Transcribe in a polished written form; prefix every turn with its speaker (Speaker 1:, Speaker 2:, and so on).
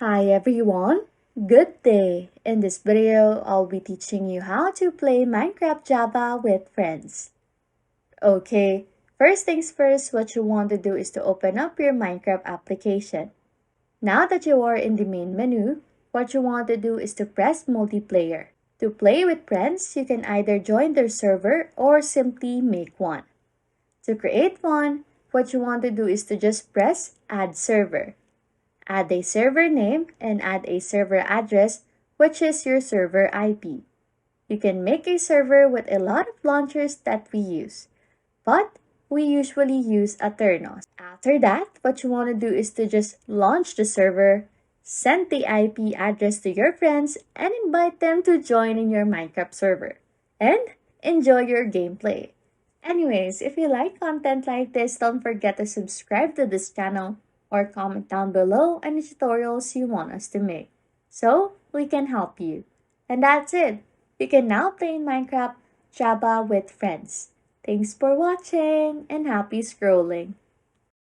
Speaker 1: Hi everyone, good day. In this video, I'll be teaching you how to play Minecraft Java with friends. Okay, first things first, what you want to do is to open up your Minecraft application. Now that you are in the main menu, what you want to do is to press multiplayer. To play with friends, you can either join their server or simply make one. To create one, what you want to do is to just press add server. Add a server name and add a server address, which is your server IP. You can make a server with a lot of launchers that we use, but we usually use Aternos. After that, what you want to do is to just launch the server, send the IP address to your friends, and invite them to join in your Minecraft server. And enjoy your gameplay. Anyways, if you like content like this, don't forget to subscribe to this channel or comment down below any tutorials you want us to make so we can help you. And that's it. You can now play Minecraft Java with friends. Thanks for watching and happy scrolling.